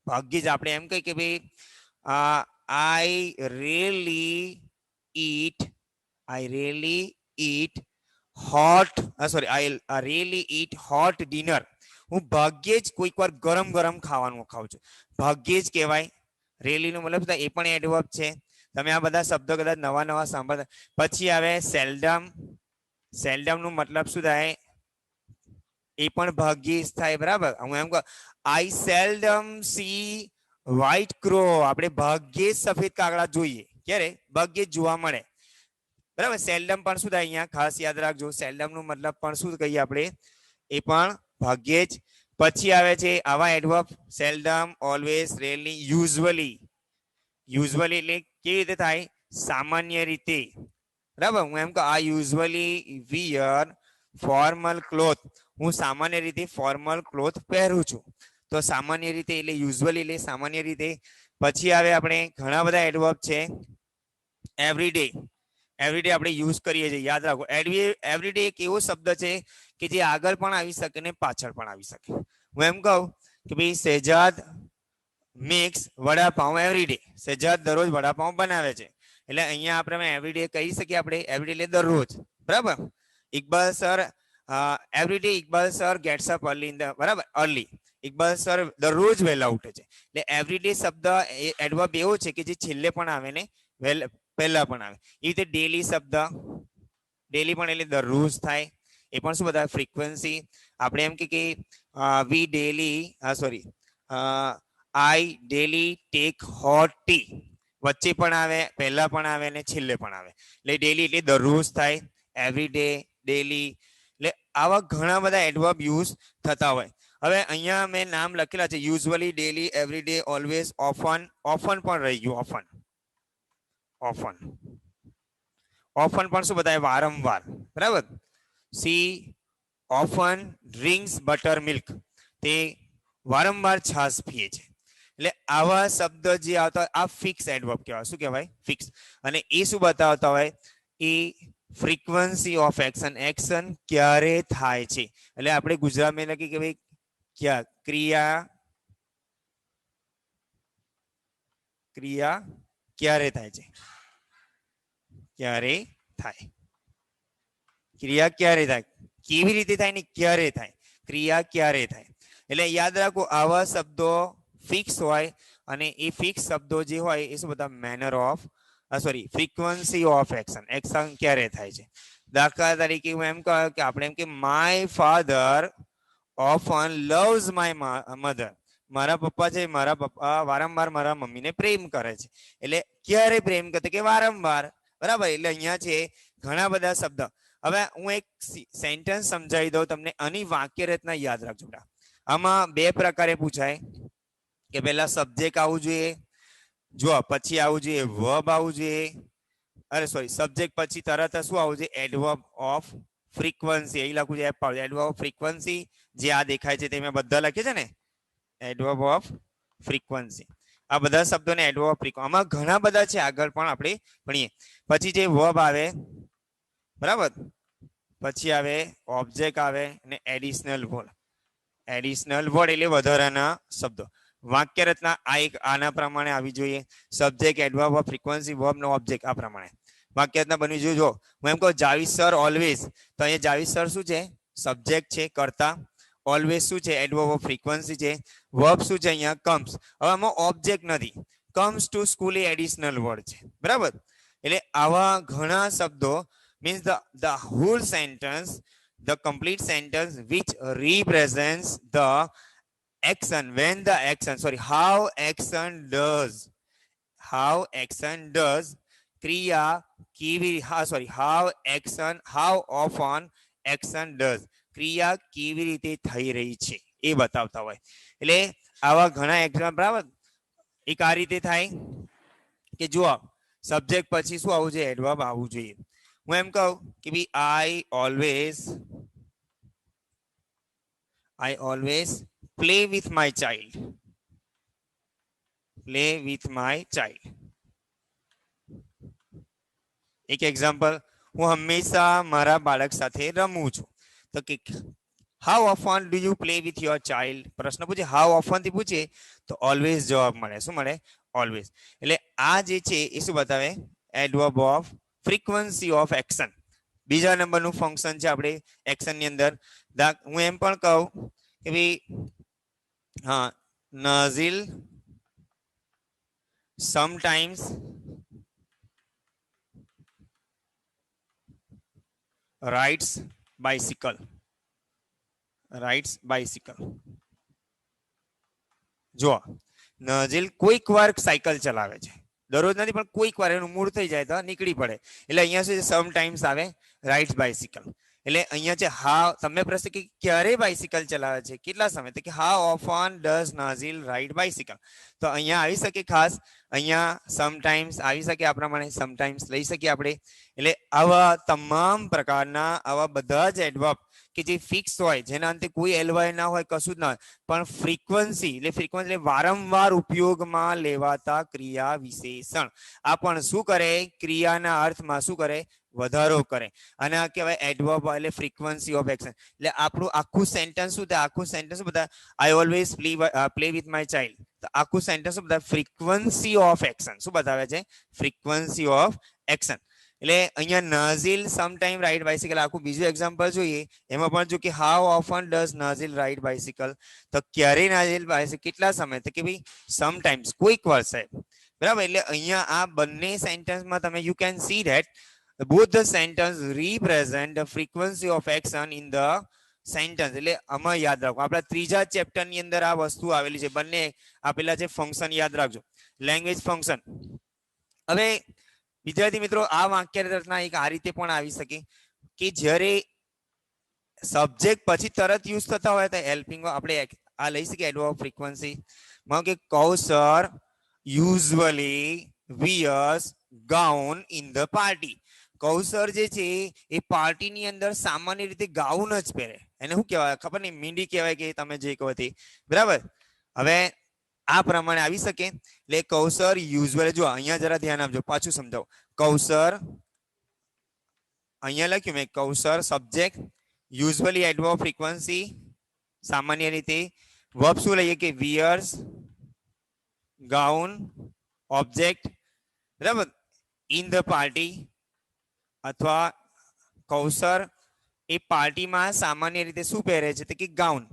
ભાગ્યે જ. આપણે એમ કહીએ કે ભાઈ I really eat hot, sorry I really eat hot dinner, હું ભાગ્યે જ કોઈક વાર ગરમ ગરમ ખાવાનું ખાઉં છું, ભાગ્યે જ કહેવાય. રેલી નો મતલબ એ પણ એડવર્બ છે. તમે આ બધા શબ્દો કદાચ નવા નવા સાંભળતા. પછી આવે સેલ્ડમ, સેલ્ડમ નું મતલબ શું થાય, એ પણ ભાગ્યે જ થાય, બરાબર. હું એમ કહું આઈ સેલ્ડમ સી વ્હાઈટ ક્રો, આપણે ભાગ્યે જ સફેદ કાગડા જોઈએ, ક્યારે, ભાગ્યે જ જોવા મળે, બરાબર. સેલ્ડમ પણ શું થાય, અહીંયા ખાસ યાદ રાખજો, સેલ્ડમ નું મતલબ પણ શું કહીએ આપણે, એ પણ ભાગ્યે જ. પછી આવે છે આવા adverb, seldom, always, rarely, usually. Usually એટલે કેવી રીતે થાય, સામાન્ય રીતે, બરાબર. હું એમ કહું આ યુઝ્યુઅલી વિયર ફોર્મલ ક્લોથ, હું સામાન્ય રીતે ફોર્મલ ક્લોથ પહેરું છું. તો સામાન્ય રીતે એટલે યુઝ્યુઅલી એટલે સામાન્ય રીતે. પછી આવે આપણે ઘણા બધા એડવર્બ છે. એવરીડે, એવરીડે આપણે યુઝ કરીએ છીએ, યાદ રાખો. એવરીડે એક એવો શબ્દ છે કે જે આગળ પણ આવી શકે ને પાછળ પણ આવી શકે. હું એમ કહું કે ભાઈ શહેજાદ મેક્સ વડાપાઉં એવરીડે, શહેજાદ દરરોજ વડાપાઉં બનાવે છે, એટલે અહીંયા આપણે એવરીડે કહી શકીએ, આપણે એવરીડે એટલે દરરોજ, બરાબર. Iqbal sir every day Iqbal sir gets up early in the, બરાબર, અર્લી, ઇકબાલ સર દરરોજ વહેલા ઉઠે છે. એટલે એવરીડે શબ્દ એડવર્બ એવો છે કે જે છેલ્લે પણ આવે ને પહેલા પણ આવે. એ રીતે ડેલી શબ્દ, ડેલી પણ એટલે દરરોજ થાય, એ પણ શું બતાવે ફ્રીક્વન્સી. આપણે એમ કે we daily sorry I daily take hot tea, વચ્ચે પણ આવે, પહેલા પણ આવે અને છેલ્લે પણ આવે. એટલે ડેલી એટલે દરરોજ થાય, એવરી ડે, ડેલી. એટલે આવા ઘણા બધા એડવર્બ યુઝ થતા હોય. હવે અહીંયા મેં નામ લખેલા છે usually, daily, every day, always, often. Often પણ રહી ગયું, ઓફન. ઓફન ઓફન પણ શું બતાવે વારંવાર, બરાબર. C often drinks butter milk, તે વારંવાર છાશ પીએ છે. એટલે આવા શબ્દ જે આવતા હોય આ ફિક્સ એડવર્બ કહેવાય. શું કહેવાય? ફિક્સ. અને એ શું બતાવતા હોય? એ ફ્રીક્વન્સી ઓફ એક્શન, એક્શન ક્યારે થાય છે. એટલે આપણે ગુજરાતમાં લખી કે ભાઈ ક્યાં ક્રિયા, ક્રિયા ક્યારે થાય છે, ક્યારે થાય, ક્રિયા ક્યારે થાય, કેવી રીતે થાય ને ક્યારે થાય, ક્રિયા ક્યારે થાય. એટલે યાદ રાખો આવા શબ્દો ફિક્સ હોય અને એ ફિક્સ શબ્દો જે હોય એ શું બધા manner of sorry frequency of action, action ક્યારે થાય છે. દાખલા તરીકે હું એમ કહું કે આપણે એમ કે my father often loves my mother, મારા પપ્પા છે, મારા પપ્પા વારંવાર મારા મમ્મીને પ્રેમ કરે છે. એટલે ક્યારે પ્રેમ કરે કે વારંવાર, બરાબર. એટલે અહીંયા છે ઘણા બધા શબ્દ. હવે હું એક સેન્ટેન્સ સમજાવી દઉં તમને, આની વાક્ય રચના યાદ રાખજો. આમાં બે પ્રકારે પૂછાય કે પહેલા સબ્જેક્ટ આવવું જોઈએ, જો પછી આવવું જોઈએ વર્બ આવવું જોઈએ, અરે સોરી સબ્જેક્ટ પછી તરત શું આવવું જોઈએ એડવર્બ ઓફ ફ્રીક્વન્સી. અહીં લખું છે એડવર્બ ઓફ ફ્રીક્વન્સી, જે આ દેખાય છે તે મેં બધા લખે છે ને, એડવર્બ ઓફ ફ્રીક્વન્સી. આ બધા શબ્દોને એડવર્બ ઓફ ફ્રીક્વન્સી, આમાં ઘણા બધા છે, આગળ પણ આપણે ભણીએ. પછી જે વર્બ આવે, બરાબર, પછી આવે ઓબ્જેક્ટ આવે અને એડિશનલ વર્ડ. એડિશનલ વર્ડ એટલે વધારાના શબ્દો. વાક્ય રચના આ એક આના પ્રમાણે આવી જોઈએ, subject, adverb of frequency, verb નો ઓબ્જેક્ટ, આ પ્રમાણે વાક્ય રચના બનવી જોઈએ. જો હું એમ કહું જાવીદ સર ઓલવેઝ, તો અહીંયા જાવીદ સર શું છે? સબ્જેક્ટ છે કરતા. ઓલવેઝ શું છે? એડવર્બ ઓફ ફ્રીક્વન્સી છે. વર્બ શું છે? અહીંયા કમ્સ. હવે આમાં ઓબ્જેક્ટ નથી, comes to school A additional word છે, બરાબર. એટલે આવા ઘણા શબ્દો means the whole sentence, the complete sentence which represents the action, when the action, sorry, how action does, ક્રિયા કેવી, sorry, how often action does, ક્રિયા કેવી રીતે થઈ રહી છે એ બતાવતા હોય. એટલે આવા ઘણા એક્ઝામ, બરાબર. એક આ રીતે થાય કે જુઓ સબ્જેક્ટ પછી શું આવવું જોઈએ? એડવર્બ આવવું જોઈએ. હું એમ કહું કે ભાઈ I always play with my child. Play with my child. એક એક્ઝામ્પલ, હું હંમેશા મારા બાળક સાથે રમું છું. તો કે how often do you play with your child, પ્રશ્ન પૂછે હાઉ ઓફન થી પૂછે તો ઓલવેઝ જવાબ મળે. શું મળે? ઓલવેઝ. એટલે આ જે છે એ શું બતાવે? Adverb of frequency of action. બીજા નંબરનું ફંક્શન છે આપણે એક્શન ની અંદર. હું એમ પણ કહું કે ભાઈ હા નઝીલ સમટાઈમ્સ રાઇડ્સ બાઇસિકલ. જો નઝીલ કોઈક વાર સાયકલ ચલાવે છે, દરરોજ નથી પણ કોઈક વાર એનું મૂડ થઈ જાય તો નીકળી પડે. એટલે અહીંયા શું છે? સમટાઈમ્સ આવે, રાઇડ્સ બાઇસિકલ. એટલે અહીંયા છે હા, તમને પ્રશ્ન કે ક્યારે બાઇસિકલ ચલાવે છે, કેટલા સમય, તો કે how often does Nazil ride bicycle. તો અહીંયા આવી શકે ખાસ, અહીંયા સમટાઈમ્સ આવી શકે, આ પ્રમાણે સમટાઈમ્સ લઈ શકીએ આપણે. એટલે આવા તમામ પ્રકારના આવા બધા જ એડવર્બ કે જે ફિક્સ હોય, જેના અંતે કોઈ એલવાય ના હોય, કશું જ ના હોય, પણ ફ્રીક્વન્સી એટલે વારંવાર ઉપયોગમાં લેવાતા ક્રિયા વિશેષણ. આ પણ શું કરે? ક્રિયાના અર્થમાં શું કરે? વધારો કરે. અને આ કહેવાય એડવર્બ એટલે ફ્રીક્વન્સી ઓફ એક્શન. એટલે આપણું આખું સેન્ટેન્સ શું થાય? આખું સેન્ટેન્સ બધા I always play with my child, તો આખું સેન્ટેન્સ શું બધા? Frequency of action. શું બતાવે છે? Frequency of action. એટલે અહીંયા નાઝીલ સમટાઈમ રાઇડ બાઇસિકલ, આખું બીજું એક્ઝામ્પલ જોઈએ. એમાં પણ જો કે how often does Nazil ride bicycle, તો ક્યારે નાઝીલ બાઇસિકલ, કેટલા સમય, તો કે ભાઈ સમટાઈમ્સ, કોઈક વાર સાહેબ. બરાબર. એટલે અહીંયા આ બંને સેન્ટેન્સમાં તમે you can see that both the sentence represent the frequency of action in the sentence. એટલે આમાં યાદ રાખો, આપણા ત્રીજા ચેપ્ટર ની અંદર આ વસ્તુ આવેલી છે. બંને આપેલા છે ફંક્શન, યાદ રાખજો, લેંગ્વેજ ફંક્શન. હવે વિદ્યાર્થી મિત્રો, આ વાક્ય રચના એક આ રીતે પણ આવી શકે કે જ્યારે સબ્જેક્ટ પછી તરત યુઝ થતા હોય તો હેલ્પિંગ આપણે આ લઈ શકીએ એડવર્બ ફ્રીક્વન્સી માં કે Kausar usually wears gown in the party. Kausar જે છે એ પાર્ટીની અંદર સામાન્ય રીતે ગાઉન જ પહેરે. એને શું કહેવાય ખબર નહીં, મીંડી કહેવાય કે તમે જે કહો તે, બરાબર. હવે આ પ્રમાણે આવી શકે. એટલે કૌશર યુઝ્યુઅલી, જો અહીંયા જરા ધ્યાન આપજો, પાછું સમજાવો. કૌશર, અહીંયા લખ્યું મેં કૌશર સબ્જેક્ટ, યુઝ્યુઅલી એડવર્બ ફ્રીક્વન્સી સામાન્ય રીતે, વર્બ શું લઈએ કે wears ગાઉન, ઓબ્જેક્ટ, બરાબર, ઇન ધ પાર્ટી, અથવા કૌશર એ પાર્ટીમાં સામાન્ય રીતે શું પહેરે છે કે ગાઉન.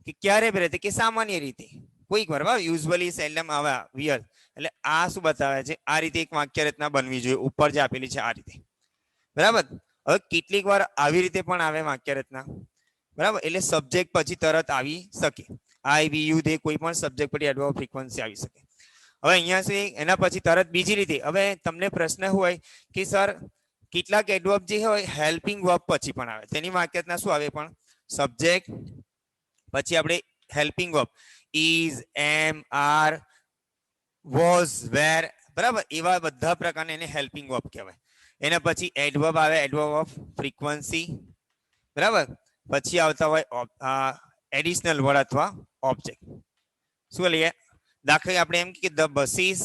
કે ક્યારે પહેરે કે સામાન્ય રીતે, કોઈક વાર, યુઝ્યુઅલી સેલ્ડમ આવે વિયર. એટલે આ શું બતાવે છે, આ રીતે એક વાક્ય રચના બનવી જોઈએ ઉપર જે આપેલી છે આ રીતે, બરાબર. હવે કેટલીક વાર આવી રીતે પણ આવે વાક્ય રચના, બરાબર. એટલે સબ્જેક્ટ પછી તરત આવી શકે. આઈ વી યુ દે કોઈ પણ સબ્જેક્ટ પછી એડવર્બ ફ્રીક્વન્સી આવી શકે. હવે અહીંયા છે એના પછી તરત બીજી રીતે. હવે તમને પ્રશ્ન હોય કે સર કેટલાક એડવર્બ જે હોય હેલ્પિંગ વર્બ પછી પણ આવે, તેની વાક્ય રચના શું આવે પણ સબ્જેક્ટ પછી આપણે helping verb is, am, are, was, were, બરાબર, એવા બધા પ્રકારના એને હેલ્પિંગ વર્બ કહેવાય. એના પછી એડવર્બ આવે, એડવર્બ ઓફ ફ્રીક્વન્સી, બરાબર. પછી આવતા હોય એડિશનલ વર્ડ અથવા ઓબ્જેક્ટ. શું લઈએ દાખલા આપણે એમ કે ધ બસીસ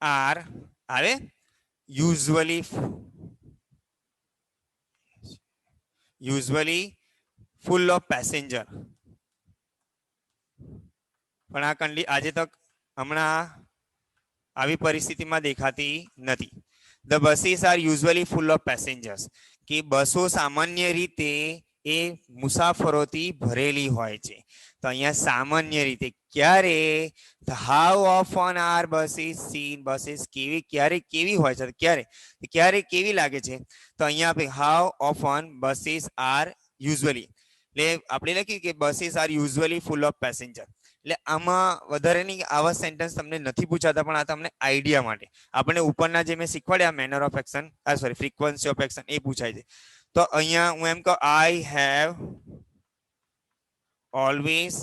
આર આવે યુઝ્યુઅલી ફૂલ ઓફ પેસેન્જર. પણ આ આજે તક હમણાં આવી પરિસ્થિતિમાં દેખાતી નથી. The buses are usually full of passengers, કે બસો સામાન્ય રીતે એ મુસાફરોથી ભરેલી હોય છે. તો અહીંયા સામાન્ય રીતે ક્યારે, how often are buses seen, buses કેવી ક્યારે કેવી હોય છે, ક્યારે કેવી લાગે છે. તો અહીંયા આપણે how often buses are usually, એટલે આપણે લખ્યું કે buses are usually full of passenger. એટલે આમાં વધારેની આવા સેન્ટેન્સ તમને નથી પૂછાતા, પણ આ તમને આઈડિયા માટે આપણે ઉપરના જે મેં શીખવાડ્યા manner of action, sorry frequency of action, એ પૂછાય છે. તો અહીંયા હું એમ કહું I have always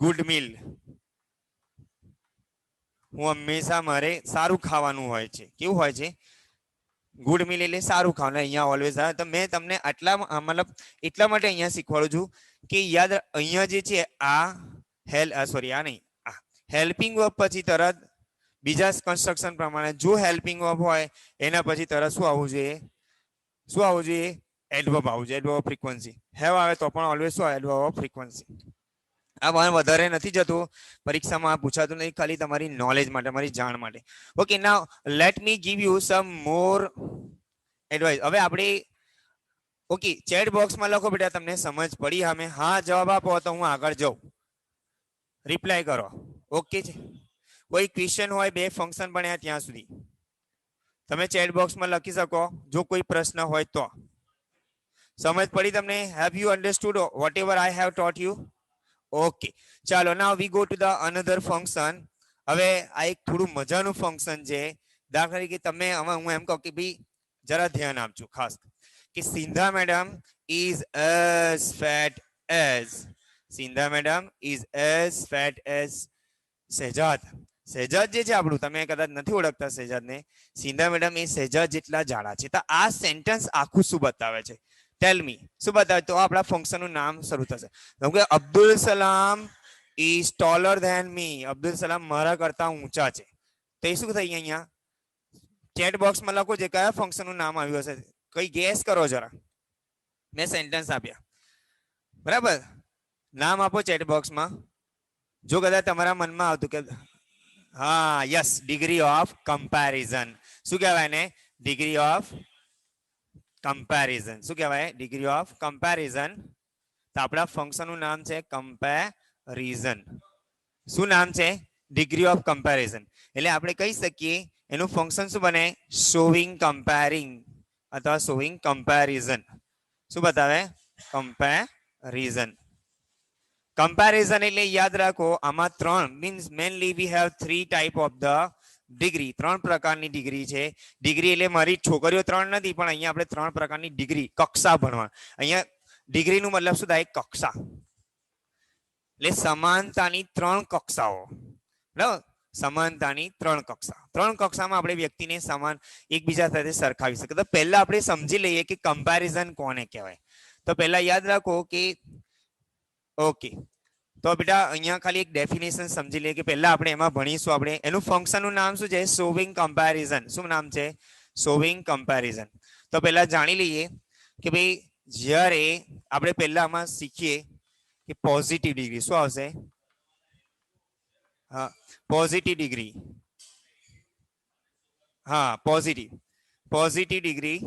good meal, હું હંમેશા મારે સારું ખાવાનું હોય છે. કેવું હોય છે? ગુડ મીલ એટલે સારું ખાવાનું. અહીંયા ઓલવેઝ આવે. તો મેં તમને આટલા મતલબ એટલા માટે અહીંયા શીખવાડું છું કે યાદ અહીંયા જે છે આ સોરી આ નહીં, હેલ્પિંગ વર્બ પછી તરત બીજા કન્સ્ટ્રક્શન પ્રમાણે જો હેલ્પિંગ વર્બ હોય એના પછી તરત શું આવવું જોઈએ, એડવર્બ આવવું જોઈએ, એડવર્બ ફ્રીક્વન્સી. હેવ આવે તો પણ ઓલવેઝ શું એડવર્બ ફ્રીક્વન્સી. આ વધારે નથી જતું, પરીક્ષામાં પૂછાતું નહીં, ખાલી તમારી નોલેજ માટે, તમારી જાણ માટે. Okay, now let me give you some more advice. હવે આપણે ઓકે ચેટ બોક્સમાં લખો બેટા, તમને સમજ પડી? અમે હા જવાબ આપો તો હું આગળ જાઉં, રિપ્લાય કરો. ઓકે છે? કોઈ ક્વેશ્ચન હોય, બે ફંક્શન ભણ્યા ત્યાં સુધી તમે ચેટ બોક્સમાં લખી શકો. જો કોઈ પ્રશ્ન હોય તો સમજ પડી તમને? Have you understood whatever I have taught you? Okay, ચાલો now we go to the another function. હવે આ એક થોડું મજાનું ફંક્શન છે. દાખલા તરીકે તમે હું એમ કહું કે ભાઈ જરા ધ્યાન આપજો ખાસ કે Sindha madam is as fat as, Sindha madam is as fat as Shahzad. Shahzad જે છે આપણું, તમે કદાચ નથી ઓળખતા શહેજાદને, સિંધા મેડમ એ શહેજાદ જેટલા જાડા છે. તો આ સેન્ટેન્સ આખું શું બતાવે છે? ટેલ મી, શું બતાવે? તો આપણા ફંક્શનનું નામ શરૂ થશે. કે અબ્દુલ સલામ ઇઝ ટોલર ધેન મી, અબ્દુલ સલામ મારા કરતા ઊંચા છે. તો એ શું થઈ અહીંયા ચેટ બોક્સમાં લખો છે કયા ફંક્શનનું નામ આવ્યું હશે, કઈ ગેસ કરો જરા. મેં સેન્ટેન્સ આપ્યા, બરાબર, નામ આપો ચેટ બોક્સમાં. જો કદાચ તમારા મનમાં આવતું કે હા યસ, ડિગ્રી ઓફ કમ્પેરિઝન. શું કહેવાય ને? Degree of comparison. શું કહેવાય? Degree of comparison. તો આપણા ફંક્શનનું નામ છે કમ્પેરિઝન. શું નામ છે? Degree of comparison. એટલે આપણે કહી શકીએ એનું ફંક્શન શું બને? શોવિંગ કમ્પેરિંગ અથવા શોવિંગ કમ્પેરિઝન. શું બતાવે? કમ્પેરિઝન. કમ્પેરિઝન એટલે યાદ રાખો આમાં ત્રણ means mainly we have 3 type of the degree. 3 પ્રકારની ડિગ્રી છે. ડિગ્રી એટલે મારી છોકરીઓ 3 નથી, પણ અહીંયા આપણે 3 પ્રકારની ડિગ્રી કક્ષા ભણવા. અહીંયા ડિગ્રીનું મતલબ શું થાય? કક્ષા. એટલે સમાનતાની 3 કક્ષાઓ. બરાબર? સમાનતાની 3 કક્ષા. 3 કક્ષામાં આપણે વ્યક્તિને સમાન એકબીજા સાથે સરખાવી શકીએ. તો પહેલા આપણે સમજી લઈએ કે કમ્પેરિઝન કોને કહેવાય. તો પહેલા યાદ રાખો કે ઓકે, તો બેટા અહીંયા ખાલી એક ડેફિનેશન સમજી લઈએ કે પહેલા આપણે એમાં ભણીશું. આપણે એનું ફંક્શનનું નામ શું છે? Showing comparison. શું નામ છે? Showing comparison. તો પહેલા જાણી લઈએ કે ભાઈ જ્યારે આપણે પહેલા આમાં શીખીએ કે પોઝિટિવ ડિગ્રી શું આવશે? હા, પોઝિટિવ ડિગ્રી. હા, પોઝિટિવ ડિગ્રી.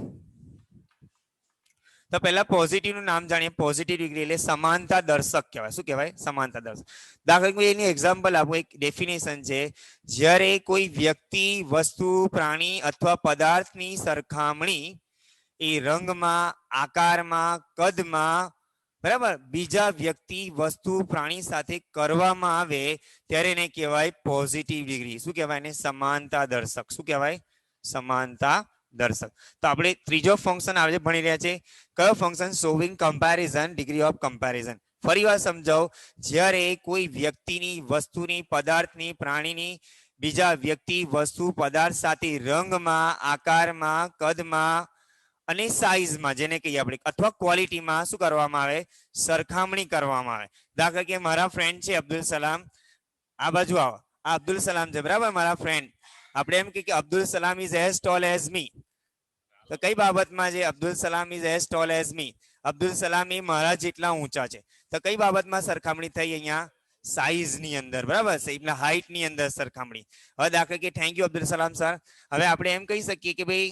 તો પહેલા પોઝિટિવ નું નામ જાણીએ. પોઝિટિવ ડિગ્રી એટલે સમાનતા દર્શક કહેવાય. શું કહેવાય? સમાનતા દર્શક. દાખલા તરીકે એની એક્ઝામ્પલ આપું. એક ડેફિનેશન છે. જ્યારે કોઈ વ્યક્તિ, વસ્તુ, પ્રાણી અથવા પદાર્થની સરખામણી એ રંગમાં, આકારમાં, કદમાં, બરાબર, બીજા વ્યક્તિ, વસ્તુ, પ્રાણી સાથે કરવામાં આવે ત્યારે એને કહેવાય પોઝિટિવ ડિગ્રી. શું કહેવાય? એને સમાનતા દર્શક. શું કહેવાય? સમાનતા દર્શક. તો આપણે ત્રીજો ફંક્શન આજે ભણી રહ્યા છે. કયો function? Showing comparison, degree of comparison. ફરી વાર સમજાવો. જ્યારે કોઈ વ્યક્તિની, વસ્તુની, પદાર્થની, પ્રાણીની બીજા વ્યક્તિ, વસ્તુ, પદાર્થ સાથે રંગમાં, આકારમાં, કદમાં અને સાઈઝમાં, જેને કહીએ આપણે, અથવા ક્વોલિટીમાં શું કરવામાં આવે? સરખામણી કરવામાં આવે. દાખલા કે મારા ફ્રેન્ડ છે અબ્દુલ સલામ. આ બાજુ આવો. આ અબ્દુલ સલામ છે, બરાબર, મારા ફ્રેન્ડ. આપણે એમ કે અબ્દુલ સલામ ઇઝ એઝ ટોલ એઝ મી. તો કઈ બાબતમાં છે? અબ્દુલ સલામ ઇઝ એઝ ટોલ એઝ મી. અબ્દુલ સલામ એ મારા જેટલા ઊંચા છે. તો કઈ બાબતમાં સરખામણી થઈ? અહીંયા સાઈઝ ની અંદર, બરાબર છે, એટલે હાઈટ ની અંદર સરખામણી. હવે દાખલા કે થેન્ક યુ અબ્દુલ સલામ સર. હવે આપણે એમ કહી શકીએ કે ભાઈ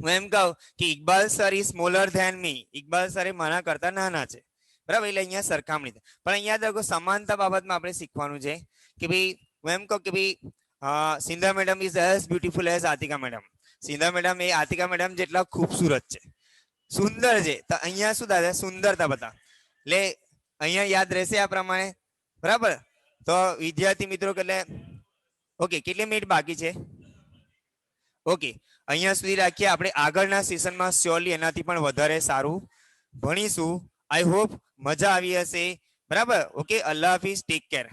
હું એમ કહું કે Iqbal sir is smaller than me. Iqbal sir એ મારા કરતા નાના છે, બરાબર. એટલે અહીંયા સરખામણી. પણ અહીંયા देखो સમાનતા બાબતમાં આપણે શીખવાનું છે કે ભાઈ હું એમ કહું કે ભાઈ Sindha madam is as beautiful as Atika madam. Sindha madam એ આતિકા મેડમ જેટલા ખૂબસૂરત છે, સુંદર છે. તો અહીંયા શું થાય? સુંદરતા બતા. એટલે અહીંયા યાદ રહેશે આ પ્રમાણે, બરાબર. તો વિદ્યાર્થી મિત્રો એટલે ઓકે, કેટલી મિનિટ બાકી છે? ઓકે, અહીંયા સુધી રાખીએ. આપણે આગળના સેશનમાં શ્યોરલી એનાથી પણ વધારે સારું ભણીશું. આઈ હોપ મજા આવી હશે, બરાબર. ઓકે, અલ્લાહ હાફિઝ, ટેક કેર.